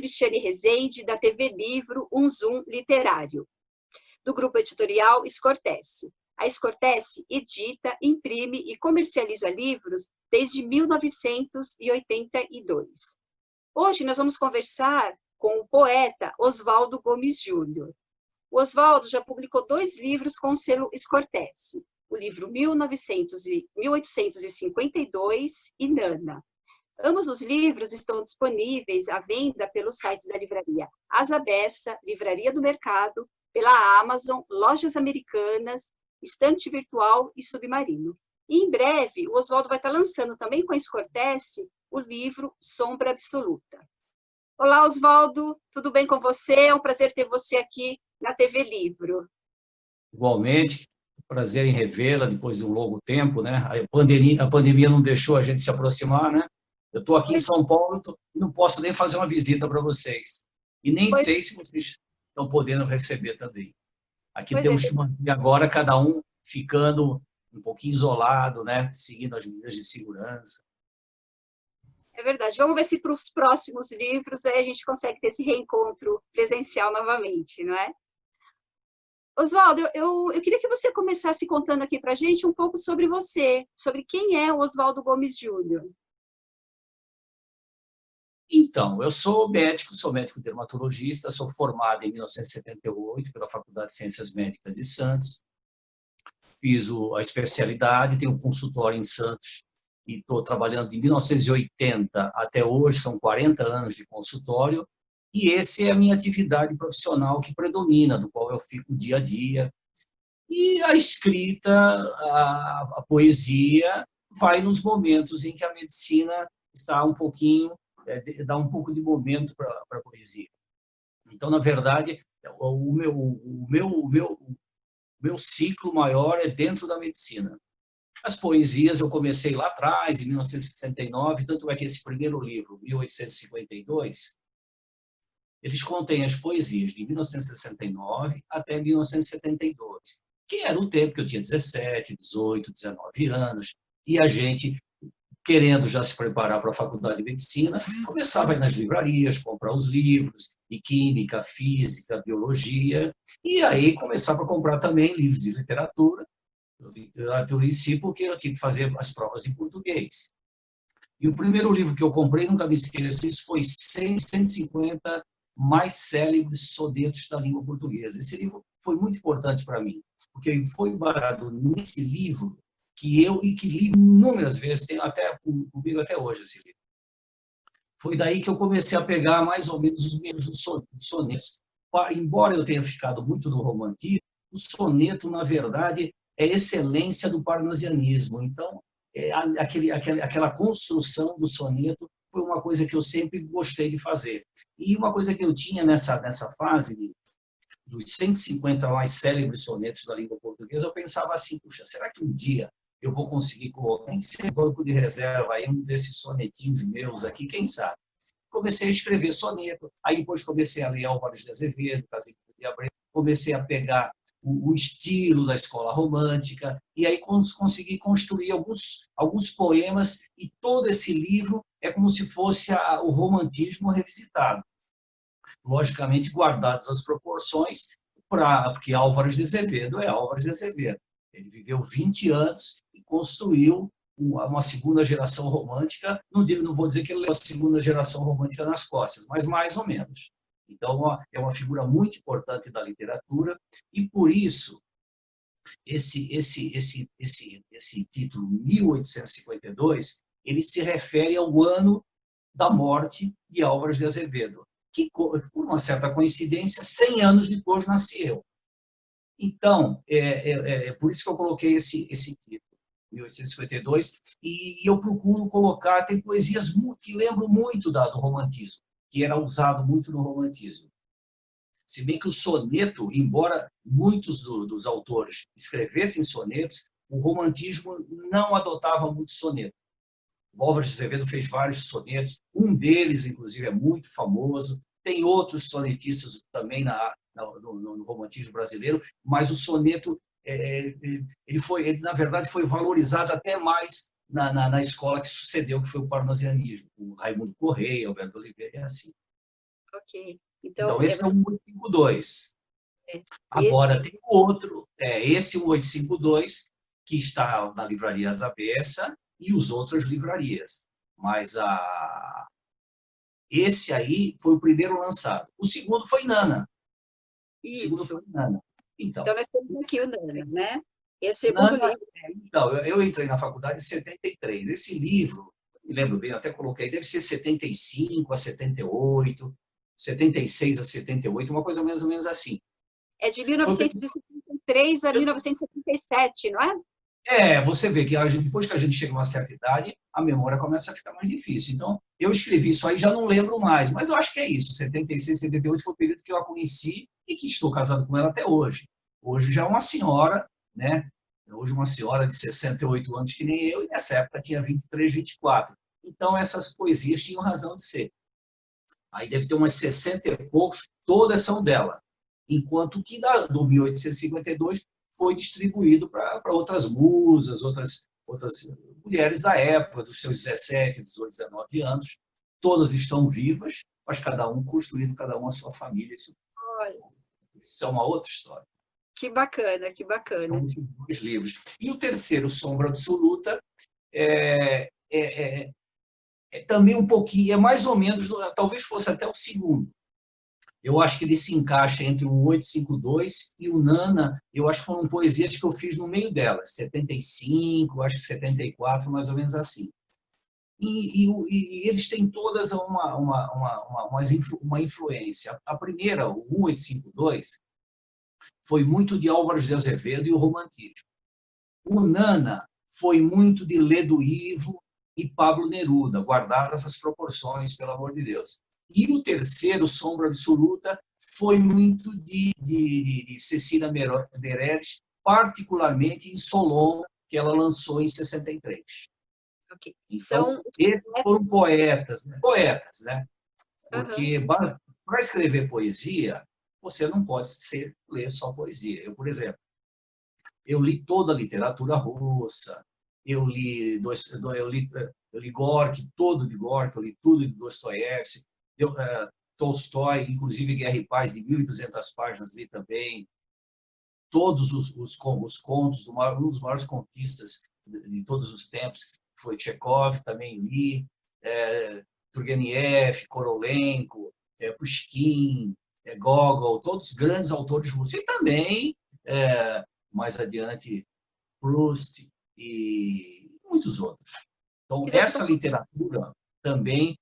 Cristiane Rezende, da TV Livro, um Zoom literário, do grupo editorial Escortece. A Escortece edita, imprime e comercializa livros desde 1982. Hoje nós vamos conversar com o poeta Oswaldo Gomes Júnior. O Oswaldo já publicou 2 livros com o selo Escortece, o livro 1852 e Nana. Ambos os livros estão disponíveis à venda pelos sites da livraria Asa Bessa, Livraria do Mercado, pela Amazon, Lojas Americanas, Estante Virtual e Submarino. E em breve, o Oswaldo vai estar lançando também com a Escortece o livro Sombra Absoluta. Olá, Oswaldo, tudo bem com você? É um prazer ter você aqui na TV Livro. Igualmente, prazer em revê-la depois de um longo tempo, né? A pandemia não deixou a gente se aproximar, né? Eu estou aqui em São Paulo e não posso nem fazer uma visita para vocês. E nem sei se vocês estão podendo receber também. Aqui temos que manter agora cada um ficando um pouquinho isolado, né? Seguindo as medidas de segurança. É verdade. Vamos ver se para os próximos livros aí a gente consegue ter esse reencontro presencial novamente, não é? Oswaldo, eu queria que você começasse contando aqui para a gente um pouco sobre você, sobre quem é o Oswaldo Gomes Júnior. Então, eu sou médico dermatologista, sou formado em 1978 pela Faculdade de Ciências Médicas de Santos, fiz a especialidade, tenho um consultório em Santos e estou trabalhando de 1980 até hoje, são 40 anos de consultório, e essa é a minha atividade profissional que predomina, do qual eu fico dia a dia. E a escrita, a poesia, vai nos momentos em que a medicina está um pouquinho, dá um pouco de momento para a poesia. Então, na verdade, o meu ciclo maior é dentro da medicina. As poesias eu comecei lá atrás, em 1969, tanto é que esse primeiro livro, 1852, eles contêm as poesias de 1969 até 1972, que era o tempo que eu tinha 17, 18, 19 anos, e a gente, querendo já se preparar para a faculdade de medicina, começava a ir nas livrarias, comprar os livros de química, física, biologia, e aí começava a comprar também livros de literatura em si, porque eu tinha que fazer as provas em português. E o primeiro livro que eu comprei, nunca me esqueço, isso foi 150 mais célebres sonetos da língua portuguesa. Esse livro foi muito importante para mim, porque foi baseado nesse livro que li inúmeras vezes, tenho até comigo até hoje esse livro. Foi daí que eu comecei a pegar mais ou menos os mesmos sonetos. Embora eu tenha ficado muito no romantismo, o soneto, na verdade, é excelência do parnasianismo. Então, aquela construção do soneto foi uma coisa que eu sempre gostei de fazer. E uma coisa que eu tinha nessa fase dos 150 mais célebres sonetos da língua portuguesa, eu pensava assim, puxa, será que um dia eu vou conseguir colocar em banco de reserva aí um desses sonetinhos meus aqui, quem sabe? Comecei a escrever soneto, aí depois comecei a ler Álvares de Azevedo, Casimiro de Abreu, comecei a pegar o estilo da escola romântica, e aí consegui construir alguns poemas, e todo esse livro é como se fosse o romantismo revisitado. Logicamente, guardadas as proporções, porque Álvares de Azevedo é Álvares de Azevedo. Ele viveu 20 anos e construiu uma segunda geração romântica. Não vou dizer que ele é a segunda geração romântica nas costas, mas mais ou menos. Então, é uma figura muito importante da literatura, e por isso, esse título, 1852, ele se refere ao ano da morte de Álvares de Azevedo, que, por uma certa coincidência, 100 anos depois nasci eu. Então, é por isso que eu coloquei esse título, 1852, e eu procuro colocar, tem poesias que lembram muito do romantismo, que era usado muito no romantismo. Se bem que o soneto, embora muitos dos autores escrevessem sonetos, o romantismo não adotava muito soneto. O Álvares de Azevedo fez vários sonetos, um deles, inclusive, é muito famoso, tem outros sonetistas também no romantismo brasileiro, mas o soneto, ele na verdade, foi valorizado até mais na escola que sucedeu, que foi o parnasianismo, o Raimundo Correia, Alberto Oliveira, e assim. Ok. Então, Então, esse é o 1852. Agora, esse... tem o outro, esse 1852, que está na livraria Zabessa e os outras livrarias. Mas esse aí foi o primeiro lançado. O segundo foi Nana. O segundo foi Isso. Nana. Então, Então, nós temos aqui o Nana, né? Esse segundo Nana, livro. então, eu entrei na faculdade em 73. Esse livro, me lembro bem, até coloquei, deve ser 75 a 78, 76 a 78, uma coisa mais ou menos assim. É de Foi, 1973 a 1977, não é? você vê que depois que a gente chega a uma certa idade, a memória começa a ficar mais difícil. Então, eu escrevi isso aí, já não lembro mais, mas eu acho que é isso. 76, 78 foi o período que eu a conheci e que estou casado com ela até hoje. Hoje já é uma senhora, né? Hoje uma senhora de 68 anos que nem eu, e nessa época tinha 23, 24. Então, essas poesias tinham razão de ser. Aí deve ter umas 60 e poucos, todas são dela. Enquanto que do 1852 foi distribuído para outras musas, outras mulheres da época, dos seus 17, 18, 19 anos. Todas estão vivas, mas cada um construindo, cada um a sua família. Isso Olha, é uma outra história. que bacana, que São bacana. os dois livros. E o terceiro, Sombra Absoluta, é também um pouquinho, é mais ou menos, talvez fosse até o segundo. Eu acho que ele se encaixa entre o 852 e o Nana. Eu acho que foram poesias que eu fiz no meio delas, 75, acho que 74, mais ou menos assim. E eles têm todas uma influência. A primeira, o 1852, foi muito de Álvares de Azevedo e o romantismo. O Nana foi muito de Ledo Ivo e Pablo Neruda, guardadas as proporções, pelo amor de Deus. E o terceiro, Sombra Absoluta, foi muito de Cecília Meirelles, particularmente em Solon, que ela lançou em 63. Okay. Então, eles foram poetas, né? Porque para escrever poesia, você não pode ler só poesia. Eu, por exemplo, eu li toda a literatura russa, eu li Gorky, todo de Gorky, eu li tudo de Dostoiévski, Tolstói, inclusive Guerra e Paz, de 1.200 páginas, li também. Todos os contos, um dos maiores contistas de todos os tempos, foi Chekhov, também li, Turgenev, Korolenko, Pushkin, Gogol, todos grandes autores russos. E também, mais adiante, Proust e muitos outros. Então, essa literatura também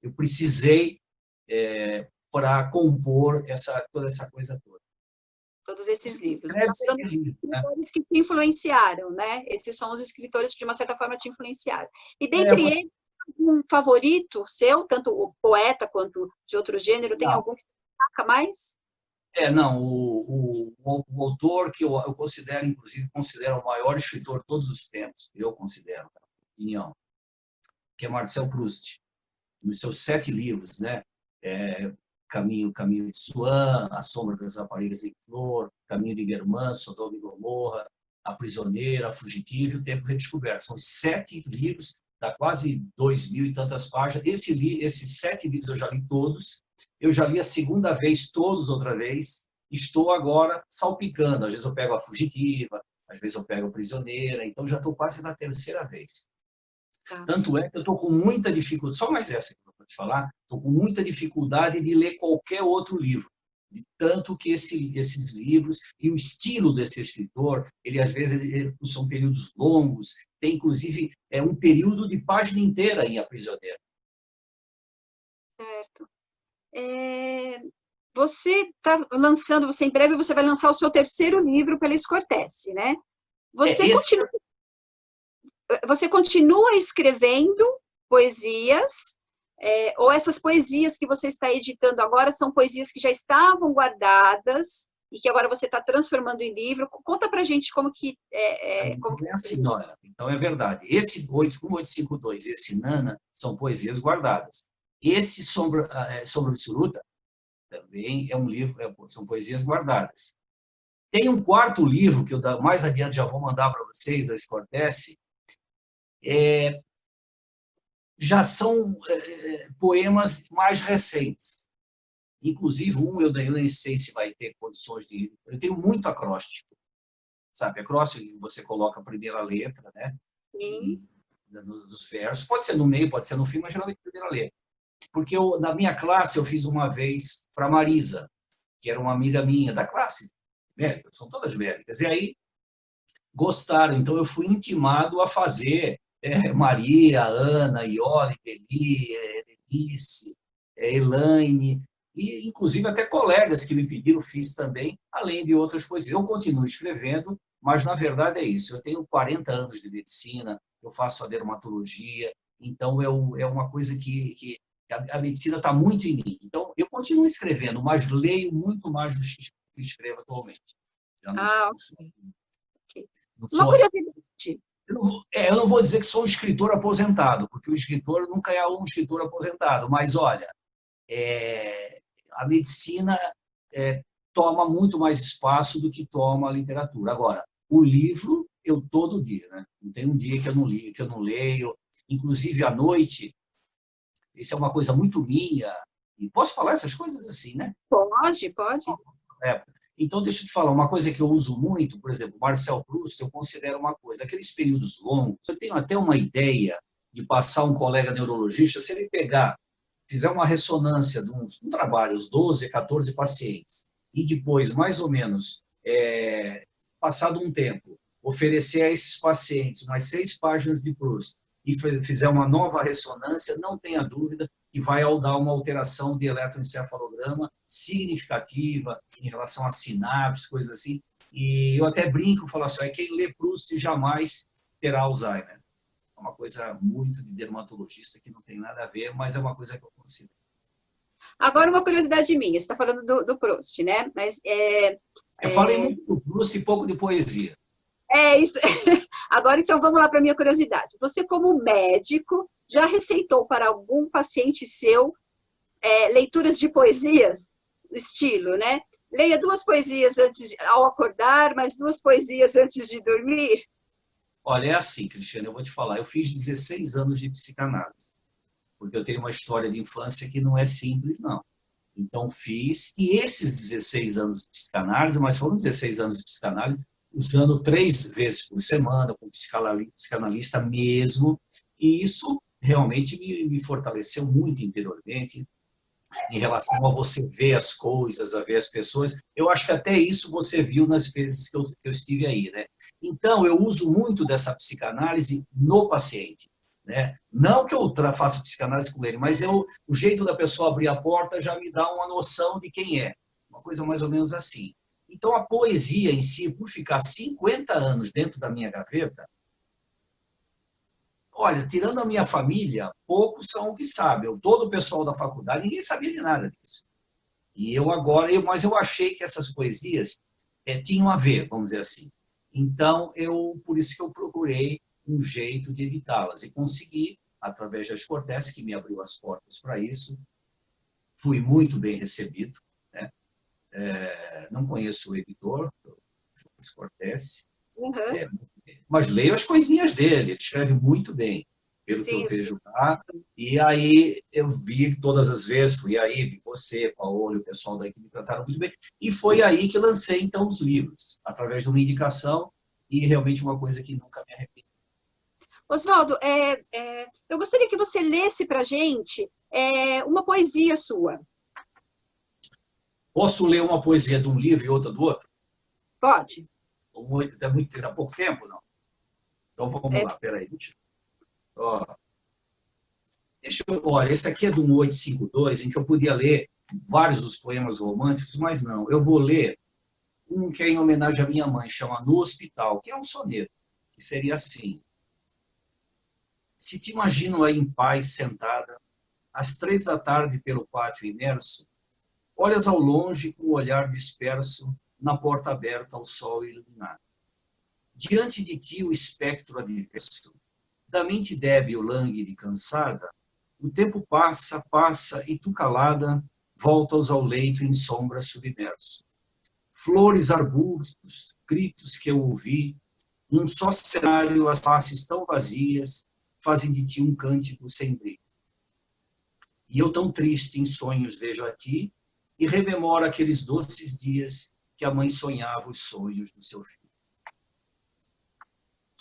eu precisei para compor toda essa coisa toda. Todos esses livros. Deve ser livro, né? Escritores que te influenciaram, né? Esses são os escritores que, de uma certa forma, te influenciaram. E dentre eles, um favorito seu, tanto o poeta quanto de outro gênero, tem algum que se destaca mais? Não, o autor que eu considero, inclusive, considero o maior escritor de todos os tempos, eu considero, na minha opinião, que é Marcel Proust, nos seus 7 livros, né? Caminho de Swan, A Sombra das Raparigas em Flor, Caminho de Guermann, Sodoma e Gomorra, A Prisioneira, A Fugitiva e O Tempo Redescoberto. São 7 livros, dá quase 2.000 e tantas páginas. Esses 7 livros eu já li todos. Eu já li a segunda vez, todos outra vez. Estou agora salpicando. Às vezes eu pego A Fugitiva, às vezes eu pego A Prisioneira. Então já estou quase na terceira vez. Tanto é que eu estou com muita dificuldade, só mais essa que eu vou te falar, estou com muita dificuldade de ler qualquer outro livro. De tanto que esses livros e o estilo desse escritor, ele às vezes são períodos longos, tem inclusive um período de página inteira em A Prisioneira. Certo. Você está lançando, em breve você vai lançar o seu terceiro livro pela Scortese, né? Você continua escrevendo poesias, ou essas poesias que você está editando agora são poesias que já estavam guardadas e que agora você está transformando em livro? Conta para a gente como que assim, então é verdade. Esse 1852 e esse Nana são poesias guardadas. Esse Sombra Absoluta também é um livro, são poesias guardadas. Tem um quarto livro que eu mais adiante já vou mandar para vocês, da Scortese, já são poemas mais recentes. Inclusive, eu nem sei se vai ter condições de... Eu tenho muito acróstico, sabe? Acróstico, você coloca a primeira letra, né? Sim. Dos versos. Pode ser no meio, pode ser no fim, mas geralmente a primeira letra. Porque na minha classe eu fiz uma vez para Marisa, que era uma amiga minha da classe, médica, são todas médicas. E aí gostaram, então eu fui intimado a fazer Maria, Ana, Iole, Beli, Denise, Elaine, e inclusive até colegas que me pediram, fiz também, além de outras poesias. Eu continuo escrevendo, mas na verdade é isso, eu tenho 40 anos de medicina, eu faço a dermatologia, então é uma coisa que a medicina está muito em mim. Então, eu continuo escrevendo, mas leio muito mais do que escrevo atualmente. Já não, Ok. não Uma sou... curiosidade. Eu não vou dizer que sou um escritor aposentado, porque o escritor nunca é um escritor aposentado, mas, olha, a medicina toma muito mais espaço do que toma a literatura. Agora, o livro, eu todo dia, né? Não tem um dia que eu não li, que eu não leio. Inclusive, à noite, isso é uma coisa muito minha, e posso falar essas coisas assim, né? Pode, pode. Então, deixa eu te falar, uma coisa que eu uso muito, por exemplo, Marcel Proust, eu considero uma coisa, aqueles períodos longos, eu tenho até uma ideia de passar um colega neurologista, se ele fizer uma ressonância de um trabalho, os 12, 14 pacientes, e depois, mais ou menos, passado um tempo, oferecer a esses pacientes umas 6 páginas de Proust e fizer uma nova ressonância, não tenha dúvida que vai dar uma alteração de eletroencefalograma significativa em relação a sinapses, coisas assim. E eu até brinco, falo assim, quem lê Proust jamais terá Alzheimer. É uma coisa muito de dermatologista que não tem nada a ver, mas é uma coisa que eu considero. Agora, uma curiosidade minha, você está falando do Proust, né? Mas eu falei muito do Proust e pouco de poesia. É isso. Agora, então, vamos lá para a minha curiosidade. Você, como médico, já receitou para algum paciente seu leituras de poesias? Estilo, né? Leia 2 poesias ao acordar, mais 2 poesias antes de dormir? Olha, é assim, Cristiane, eu vou te falar. Eu fiz 16 anos de psicanálise, porque eu tenho uma história de infância que não é simples, não. Então, fiz, e esses 16 anos de psicanálise, mas foram 16 anos de psicanálise, usando 3 vezes por semana, com psicanalista mesmo, e isso realmente me fortaleceu muito interiormente, em relação a você ver as coisas, a ver as pessoas. Eu acho que até isso você viu nas vezes que eu estive aí, né? Então, eu uso muito dessa psicanálise no paciente, né? Não que eu faça psicanálise com ele, mas o jeito da pessoa abrir a porta já me dá uma noção de quem é. Uma coisa mais ou menos assim. Então, a poesia em si, por ficar 50 anos dentro da minha gaveta, olha, tirando a minha família, poucos são o que sabem. Todo o pessoal da faculdade, ninguém sabia de nada disso. E mas eu achei que essas poesias tinham a ver, vamos dizer assim. Então, por isso que eu procurei um jeito de editá-las. E consegui, através das Cortez, que me abriu as portas para isso. Fui muito bem recebido, né? Não conheço o editor, João Cortez, mas leio as coisinhas dele, ele escreve muito bem, pelo que eu vejo lá. E aí eu vi todas as vezes, fui aí, vi você, Paulo, o pessoal daí que me trataram muito bem, e foi aí que lancei, então, os livros, através de uma indicação, e realmente uma coisa que nunca me arrependi. Oswaldo, eu gostaria que você lesse para a gente uma poesia sua. Posso ler uma poesia de um livro e outra do outro? Pode. Há pouco tempo, não? Então vamos lá, peraí. Olha, esse aqui é do 1852, em que eu podia ler vários dos poemas românticos, mas não. Eu vou ler um que é em homenagem à minha mãe, chama No Hospital, que é um soneto, que seria assim. Se te imagino aí em paz, sentada, às 3 da tarde pelo pátio imerso, olhas ao longe com o olhar disperso na porta aberta ao sol iluminado. Diante de ti o espectro adverso, da mente débil, lânguida e cansada, o tempo passa, passa, e tu calada, voltas ao leito em sombra submerso. Flores, arbustos, gritos que eu ouvi, num só cenário, as faces tão vazias, fazem de ti um cântico sem brilho. E eu tão triste em sonhos vejo a ti, e rememoro aqueles doces dias que a mãe sonhava os sonhos do seu filho.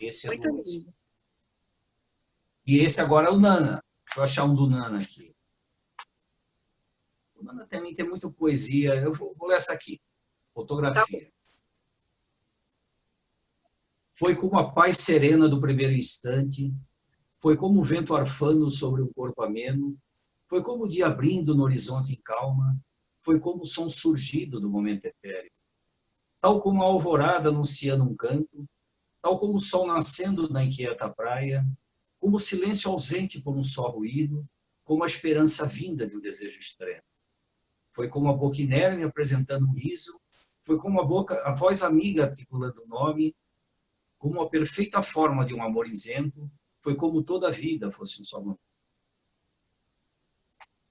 Esse é Muito do... lindo. E esse agora é o Nana. Deixa eu achar um do Nana aqui. O Nana também tem muita poesia. Eu vou ler essa aqui. Fotografia. Foi como a paz serena do primeiro instante, foi como o vento arfando sobre um corpo ameno, foi como o dia abrindo no horizonte em calma, foi como o som surgido do momento etéreo. Tal como a alvorada anunciando um canto, tal como o sol nascendo na inquieta praia, como o silêncio ausente por um só ruído, como a esperança vinda de um desejo extremo. Foi como a boca inerme apresentando um riso, foi como a voz amiga articulando um nome, como a perfeita forma de um amor isento, foi como toda a vida fosse um só momento.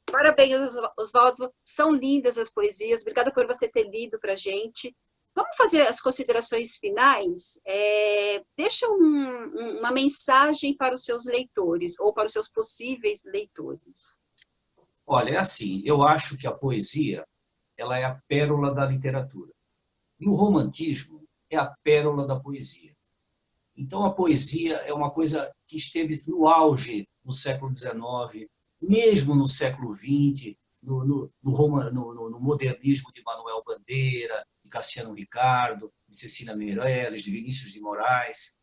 Parabéns, Oswaldo. São lindas as poesias. Obrigada por você ter lido para a gente. Vamos fazer as considerações finais? Deixa uma mensagem para os seus leitores, ou para os seus possíveis leitores. Olha, é assim, eu acho que a poesia ela é a pérola da literatura. E o romantismo é a pérola da poesia. Então, a poesia é uma coisa que esteve no auge no século XIX, mesmo no século XX, no modernismo de Manuel Bandeira, de Cassiano Ricardo, de Cecília Meirelles, de Vinícius de Moraes.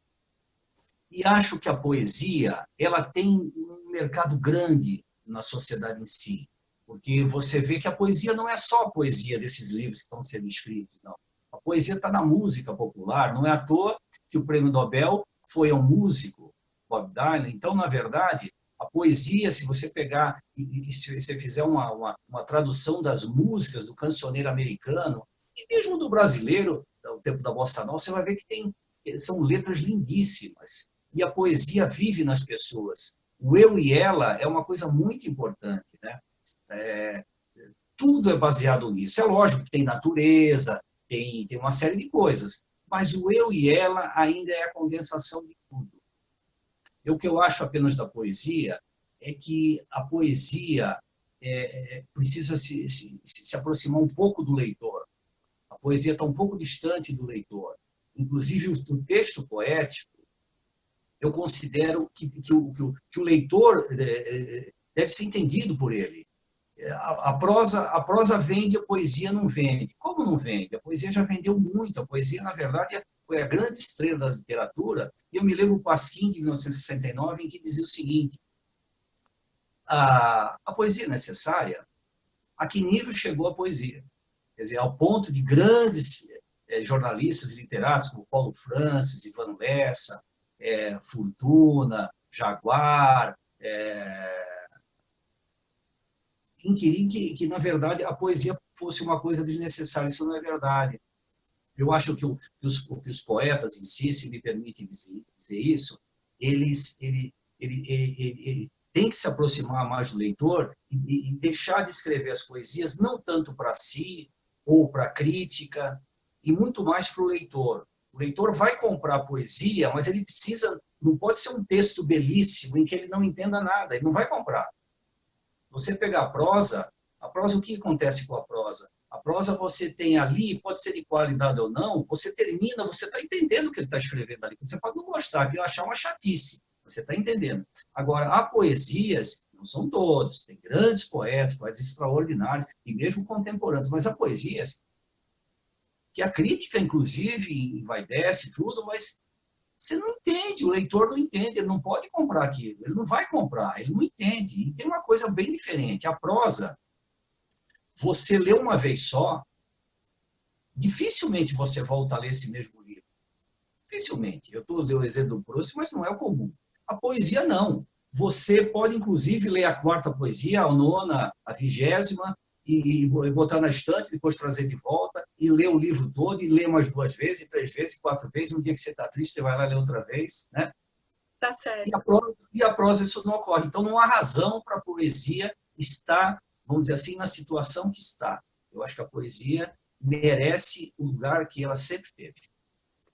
E acho que a poesia ela tem um mercado grande na sociedade em si, porque você vê que a poesia não é só a poesia desses livros que estão sendo escritos, não. A poesia está na música popular, não é à toa que o prêmio Nobel foi ao músico Bob Dylan. Então, na verdade, a poesia, se você pegar e se você fizer uma tradução das músicas do cancioneiro americano, e mesmo do brasileiro, do tempo da Bossa Nova, você vai ver que são letras lindíssimas. E a poesia vive nas pessoas. O eu e ela é uma coisa muito importante, né? Tudo é baseado nisso. É lógico que tem natureza, tem uma série de coisas, mas o eu e ela ainda é a condensação de tudo. O que eu acho apenas da poesia é que a poesia precisa se aproximar um pouco do leitor. A poesia está um pouco distante do leitor. Inclusive, o texto poético, eu considero que o leitor deve ser entendido por ele. A prosa vende, a poesia não vende. Como não vende? A poesia já vendeu muito. A poesia, na verdade, foi a grande estrela da literatura. E eu me lembro do Pasquim, de 1969, em que dizia o seguinte: a poesia é necessária? A que nível chegou a poesia? Quer dizer, ao ponto de grandes jornalistas e literatos, como Paulo Francis, Ivan Lessa, Fortuna, Jaguar, inquirir que, na verdade, a poesia fosse uma coisa desnecessária. Isso não é verdade. Eu acho que os poetas em si, se me permite dizer isso, eles têm que se aproximar mais do leitor e deixar de escrever as poesias não tanto para si ou para a crítica, e muito mais para o leitor. O leitor vai comprar a poesia, mas ele precisa, não pode ser um texto belíssimo em que ele não entenda nada, ele não vai comprar. Você pegar a prosa, o que acontece com a prosa? A prosa você tem ali, pode ser de qualidade ou não, você termina, você está entendendo o que ele está escrevendo ali. Você pode não gostar, aquilo achar uma chatice, você está entendendo. Agora, há poesias, não são todos, tem grandes poetas extraordinários, e mesmo contemporâneos, mas há poesias que a crítica, inclusive, envaidece tudo, mas você não entende, o leitor não entende, ele não pode comprar aquilo, ele não vai comprar, ele não entende. E tem uma coisa bem diferente, a prosa, você lê uma vez só, dificilmente você volta a ler esse mesmo livro. Dificilmente. Eu dei o exemplo do Proust, mas não é o comum. A poesia, não. Você pode, inclusive, ler a quarta poesia, a nona, a 20ª, e botar na estante, depois trazer de volta, e ler o livro todo, e ler mais 2 vezes, 3 vezes, 4 vezes. Um dia que você está triste, você vai lá ler outra vez, né? Tá certo. E a prosa isso não ocorre. Então, não há razão para a poesia estar, vamos dizer assim, na situação que está. Eu acho que a poesia merece o lugar que ela sempre teve.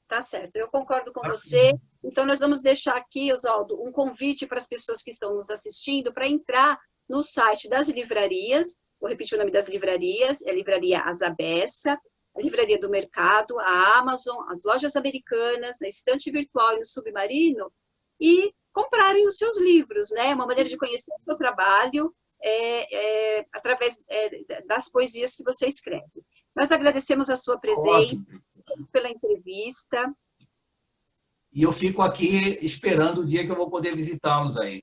Tá certo, eu concordo com você. Então, nós vamos deixar aqui, Oswaldo, um convite para as pessoas que estão nos assistindo para entrar no site das livrarias. Vou repetir o nome das livrarias: é a Livraria As Abessa, a Livraria do Mercado, a Amazon, as lojas americanas, na Estante Virtual e no Submarino, e comprarem os seus livros, né? Uma maneira de conhecer o seu trabalho através das poesias que você escreve. Nós agradecemos a sua presença. Ótimo. Pela entrevista. E eu fico aqui esperando o dia que eu vou poder visitá-los aí.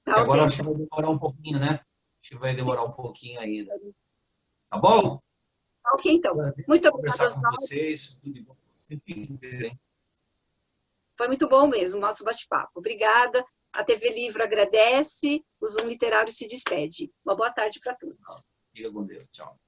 Tá, okay. Agora acho que vai demorar um pouquinho, né? Acho que vai demorar um pouquinho ainda. Tá bom? Tá, ok, então. Muito obrigada. Conversar com vocês. Tudo de bom. Foi muito bom mesmo o nosso bate-papo. Obrigada. A TV Livro agradece. O Zoom Literário se despede. Uma boa tarde para todos. Fica com Deus. Tchau.